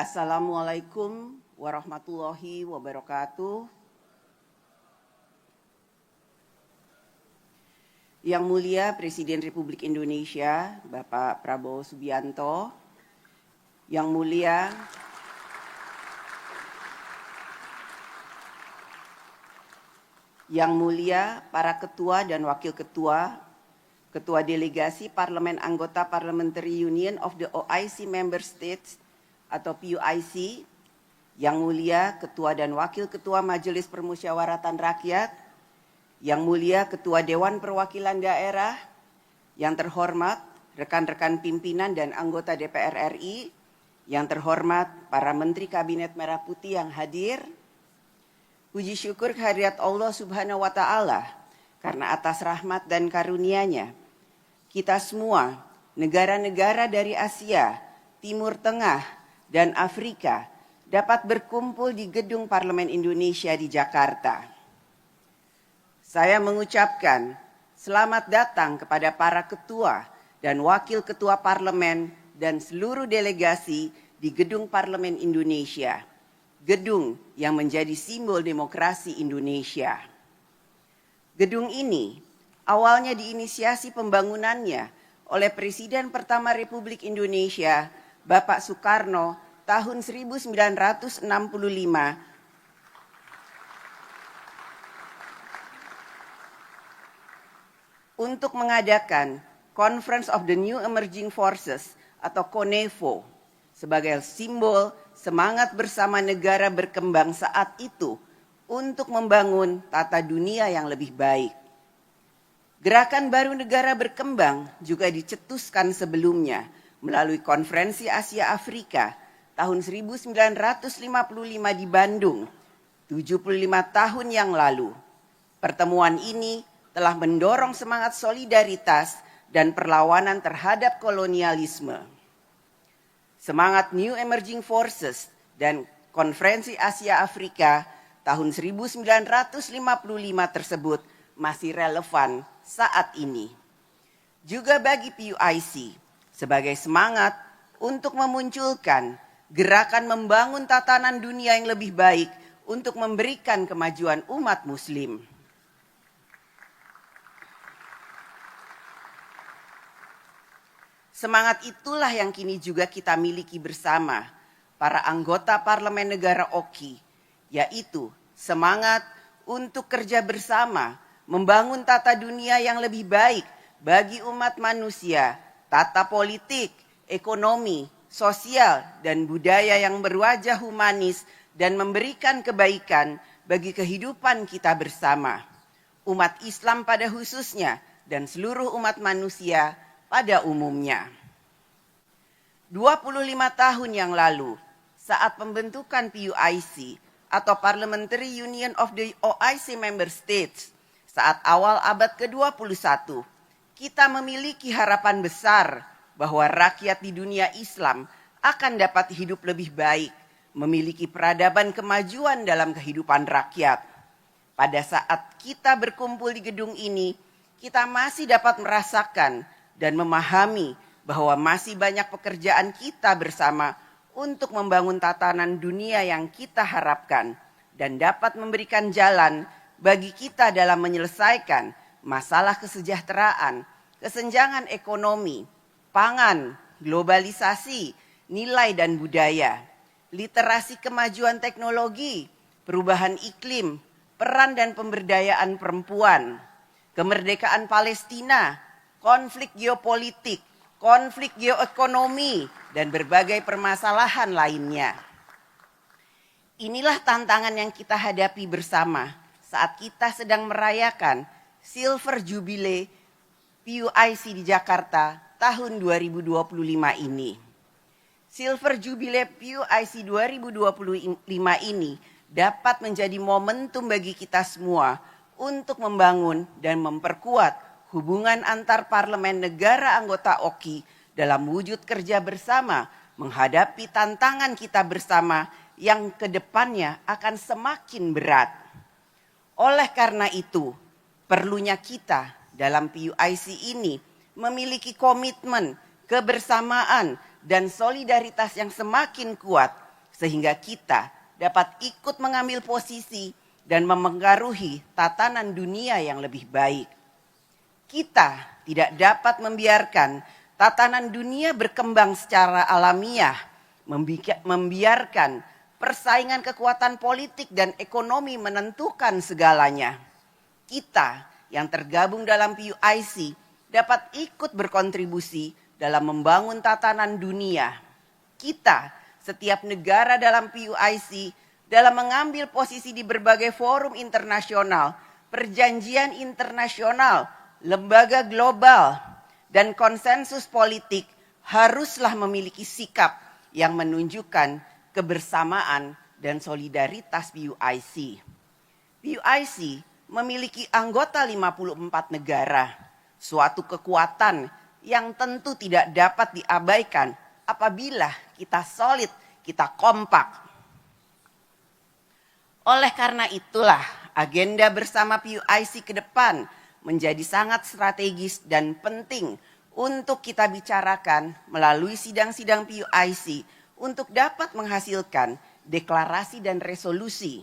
Assalamualaikum warahmatullahi wabarakatuh. Yang Mulia Presiden Republik Indonesia, Bapak Prabowo Subianto, Yang Mulia para Ketua dan Wakil Ketua, Ketua Delegasi Parlemen Anggota Parliamentary Union of the OIC Member States atau PUIC, Yang Mulia Ketua dan Wakil Ketua Majelis Permusyawaratan Rakyat, Yang Mulia Ketua Dewan Perwakilan Daerah, yang terhormat rekan-rekan pimpinan dan anggota DPR RI, yang terhormat para Menteri Kabinet Merah Putih yang hadir, puji syukur kehadirat Allah Subhanahu wa Ta'ala karena atas rahmat dan karunia-Nya, kita semua, negara-negara dari Asia, Timur Tengah, dan Afrika dapat berkumpul di Gedung Parlemen Indonesia di Jakarta. Saya mengucapkan selamat datang kepada para ketua dan wakil ketua parlemen dan seluruh delegasi di Gedung Parlemen Indonesia, gedung yang menjadi simbol demokrasi Indonesia. Gedung ini awalnya diinisiasi pembangunannya oleh Presiden pertama Republik Indonesia, Bapak Soekarno, tahun 1965 untuk mengadakan Conference of the New Emerging Forces atau CONEFO sebagai simbol semangat bersama negara berkembang saat itu untuk membangun tata dunia yang lebih baik. Gerakan baru negara berkembang juga dicetuskan sebelumnya melalui Konferensi Asia Afrika tahun 1955 di Bandung, 75 tahun yang lalu. Pertemuan ini telah mendorong semangat solidaritas dan perlawanan terhadap kolonialisme. Semangat New Emerging Forces dan Konferensi Asia Afrika tahun 1955 tersebut masih relevan saat ini. Juga bagi PUIC, sebagai semangat untuk memunculkan gerakan membangun tatanan dunia yang lebih baik untuk memberikan kemajuan umat Muslim. Semangat itulah yang kini juga kita miliki bersama para anggota Parlemen Negara OKI, yaitu semangat untuk kerja bersama membangun tata dunia yang lebih baik bagi umat manusia, tata politik, ekonomi, sosial, dan budaya yang berwajah humanis dan memberikan kebaikan bagi kehidupan kita bersama, umat Islam pada khususnya dan seluruh umat manusia pada umumnya. 25 tahun yang lalu, saat pembentukan PUIC atau Parliamentary Union of the OIC Member States, saat awal abad ke-21, kita memiliki harapan besar bahwa rakyat di dunia Islam akan dapat hidup lebih baik, memiliki peradaban kemajuan dalam kehidupan rakyat. Pada saat kita berkumpul di gedung ini, kita masih dapat merasakan dan memahami bahwa masih banyak pekerjaan kita bersama untuk membangun tatanan dunia yang kita harapkan dan dapat memberikan jalan bagi kita dalam menyelesaikan masalah kesejahteraan, kesenjangan ekonomi, pangan, globalisasi, nilai dan budaya, literasi kemajuan teknologi, perubahan iklim, peran dan pemberdayaan perempuan, kemerdekaan Palestina, konflik geopolitik, konflik geoekonomi, dan berbagai permasalahan lainnya. Inilah tantangan yang kita hadapi bersama saat kita sedang merayakan Silver Jubilee PUIC di Jakarta tahun 2025 ini. Silver Jubilee PUIC 2025 ini dapat menjadi momentum bagi kita semua untuk membangun dan memperkuat hubungan antar parlemen negara anggota OKI dalam wujud kerja bersama menghadapi tantangan kita bersama yang kedepannya akan semakin berat. Oleh karena itu, perlunya kita dalam PUIC ini memiliki komitmen, kebersamaan, dan solidaritas yang semakin kuat sehingga kita dapat ikut mengambil posisi dan memengaruhi tatanan dunia yang lebih baik. Kita tidak dapat membiarkan tatanan dunia berkembang secara alamiah, membiarkan persaingan kekuatan politik dan ekonomi menentukan segalanya. Kita yang tergabung dalam PUIC dapat ikut berkontribusi dalam membangun tatanan dunia. Kita, setiap negara dalam PUIC, dalam mengambil posisi di berbagai forum internasional, perjanjian internasional, lembaga global, dan konsensus politik haruslah memiliki sikap yang menunjukkan kebersamaan dan solidaritas PUIC. PUIC memiliki anggota 54 negara, suatu kekuatan yang tentu tidak dapat diabaikan apabila kita solid, kita kompak. Oleh karena itulah agenda bersama PUIC ke depan menjadi sangat strategis dan penting untuk kita bicarakan melalui sidang-sidang PUIC untuk dapat menghasilkan deklarasi dan resolusi.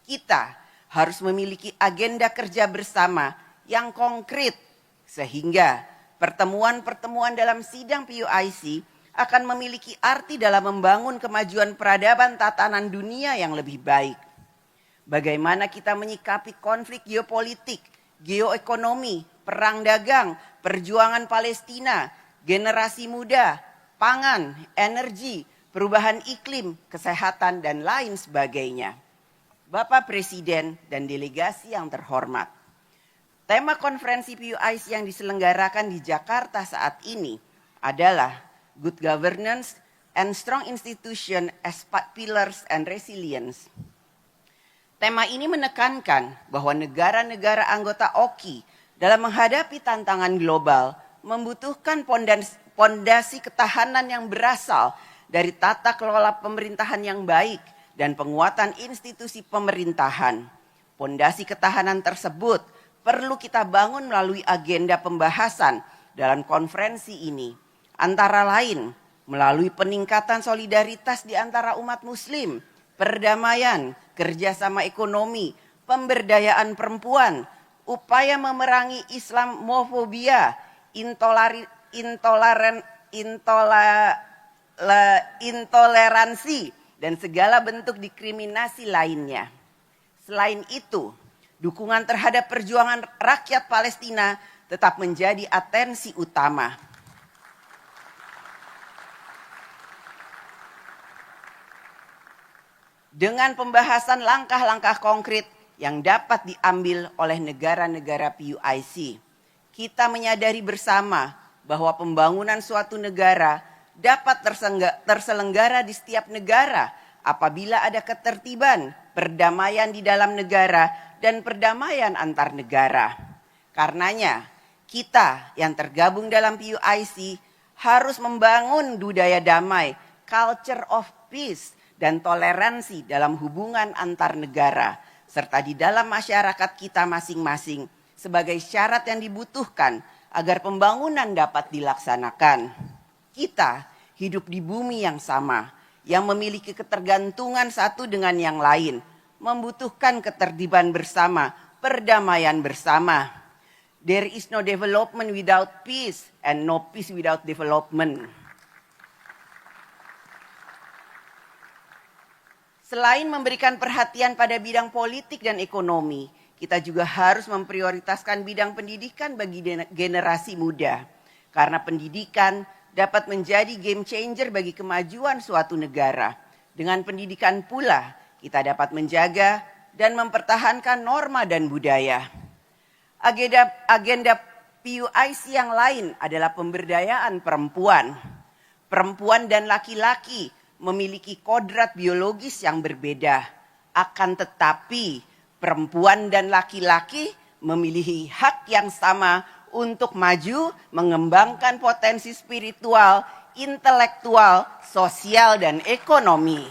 Kita harus memiliki agenda kerja bersama yang konkret sehingga pertemuan-pertemuan dalam sidang PUIC akan memiliki arti dalam membangun kemajuan peradaban tatanan dunia yang lebih baik. Bagaimana kita menyikapi konflik geopolitik, geoekonomi, perang dagang, perjuangan Palestina, generasi muda, pangan, energi, perubahan iklim, kesehatan, dan lain sebagainya. Bapak Presiden dan delegasi yang terhormat, tema konferensi PUIC yang diselenggarakan di Jakarta saat ini adalah Good Governance and Strong Institution as Pillars and Resilience. Tema ini menekankan bahwa negara-negara anggota OKI dalam menghadapi tantangan global membutuhkan pondasi ketahanan yang berasal dari tata kelola pemerintahan yang baik dan penguatan institusi pemerintahan. Pondasi ketahanan tersebut perlu kita bangun melalui agenda pembahasan dalam konferensi ini. Antara lain melalui peningkatan solidaritas di antara umat muslim, perdamaian, kerjasama ekonomi, pemberdayaan perempuan, upaya memerangi Islamofobia, intoleransi, dan segala bentuk diskriminasi lainnya. Selain itu, dukungan terhadap perjuangan rakyat Palestina tetap menjadi atensi utama. Dengan pembahasan langkah-langkah konkret yang dapat diambil oleh negara-negara PUIC, kita menyadari bersama bahwa pembangunan suatu negara dapat terselenggara di setiap negara apabila ada ketertiban, perdamaian di dalam negara, dan perdamaian antar negara. Karenanya, kita yang tergabung dalam PUIC harus membangun budaya damai, culture of peace, dan toleransi dalam hubungan antar negara, serta di dalam masyarakat kita masing-masing sebagai syarat yang dibutuhkan agar pembangunan dapat dilaksanakan. Kita hidup di bumi yang sama, yang memiliki ketergantungan satu dengan yang lain, membutuhkan ketertiban bersama, perdamaian bersama. There is no development without peace and no peace without development. Selain memberikan perhatian pada bidang politik dan ekonomi, kita juga harus memprioritaskan bidang pendidikan bagi generasi muda. Karena pendidikan dapat menjadi game changer bagi kemajuan suatu negara. Dengan pendidikan pula, kita dapat menjaga dan mempertahankan norma dan budaya. Agenda PUIC yang lain adalah pemberdayaan perempuan. Perempuan dan laki-laki memiliki kodrat biologis yang berbeda. Akan tetapi perempuan dan laki-laki memiliki hak yang sama untuk maju, mengembangkan potensi spiritual, intelektual, sosial, dan ekonomi.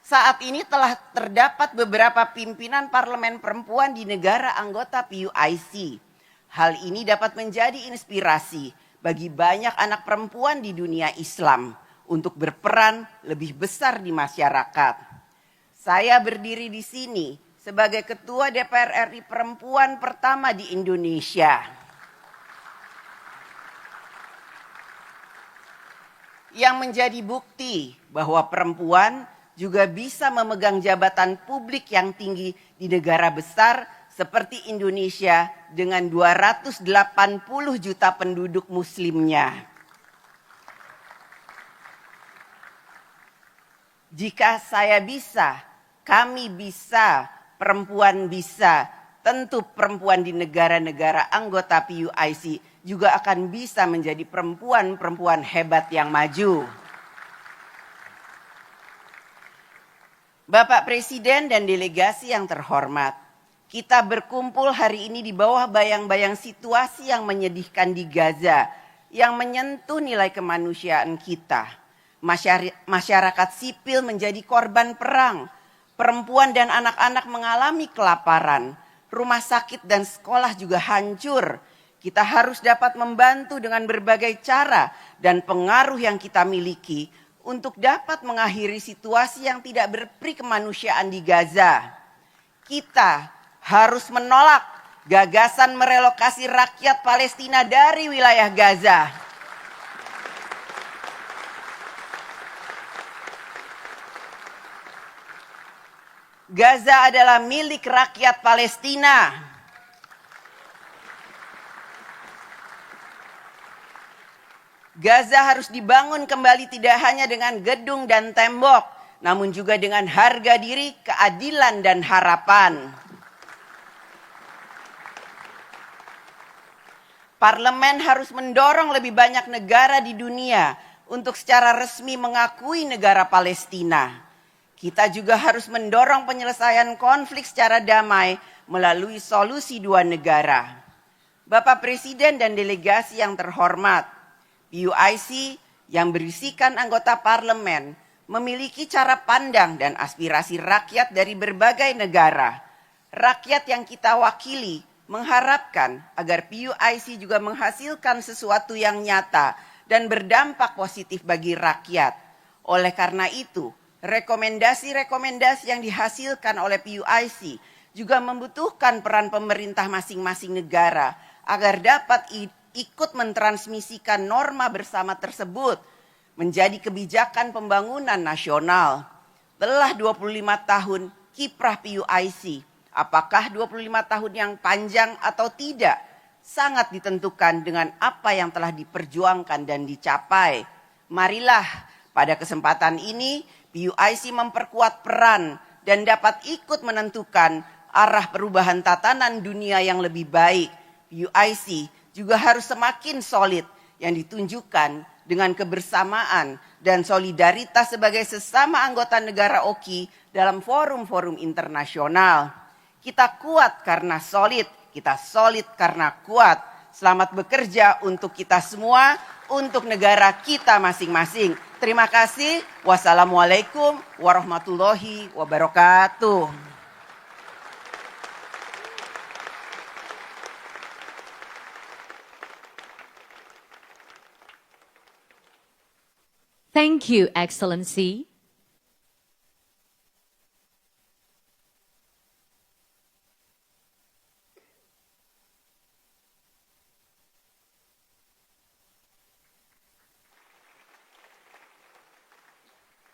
Saat ini telah terdapat beberapa pimpinan parlemen perempuan di negara anggota PUIC. Hal ini dapat menjadi inspirasi bagi banyak anak perempuan di dunia Islam untuk berperan lebih besar di masyarakat. Saya berdiri di sini sebagai Ketua DPR RI perempuan pertama di Indonesia. Yang menjadi bukti bahwa perempuan juga bisa memegang jabatan publik yang tinggi di negara besar seperti Indonesia dengan 280 juta penduduk muslimnya. Jika saya bisa, kami bisa, perempuan bisa, tentu perempuan di negara-negara anggota PUIC juga akan bisa menjadi perempuan-perempuan hebat yang maju. Bapak Presiden dan delegasi yang terhormat, kita berkumpul hari ini di bawah bayang-bayang situasi yang menyedihkan di Gaza, yang menyentuh nilai kemanusiaan kita. Masyarakat sipil menjadi korban perang, perempuan dan anak-anak mengalami kelaparan, rumah sakit dan sekolah juga hancur. Kita harus dapat membantu dengan berbagai cara dan pengaruh yang kita miliki untuk dapat mengakhiri situasi yang tidak berperi kemanusiaan di Gaza. Kita harus menolak gagasan merelokasi rakyat Palestina dari wilayah Gaza. Gaza adalah milik rakyat Palestina. Gaza harus dibangun kembali tidak hanya dengan gedung dan tembok, namun juga dengan harga diri, keadilan, dan harapan. Parlemen harus mendorong lebih banyak negara di dunia untuk secara resmi mengakui negara Palestina. Kita juga harus mendorong penyelesaian konflik secara damai melalui solusi dua negara. Bapak Presiden dan delegasi yang terhormat, PUIC yang berisikan anggota parlemen memiliki cara pandang dan aspirasi rakyat dari berbagai negara. Rakyat yang kita wakili mengharapkan agar PUIC juga menghasilkan sesuatu yang nyata dan berdampak positif bagi rakyat. Oleh karena itu, rekomendasi-rekomendasi yang dihasilkan oleh PUIC juga membutuhkan peran pemerintah masing-masing negara agar dapat ikut mentransmisikan norma bersama tersebut menjadi kebijakan pembangunan nasional. Telah 25 tahun kiprah PUIC. Apakah 25 tahun yang panjang atau tidak? Sangat ditentukan dengan apa yang telah diperjuangkan dan dicapai. Marilah pada kesempatan ini PUIC memperkuat peran dan dapat ikut menentukan arah perubahan tatanan dunia yang lebih baik. PUIC juga harus semakin solid yang ditunjukkan dengan kebersamaan dan solidaritas sebagai sesama anggota negara OKI dalam forum-forum internasional. Kita kuat karena solid, kita solid karena kuat. Selamat bekerja untuk kita semua, untuk negara kita masing-masing. Terima kasih. Wassalamualaikum warahmatullahi wabarakatuh. Thank you, Excellency.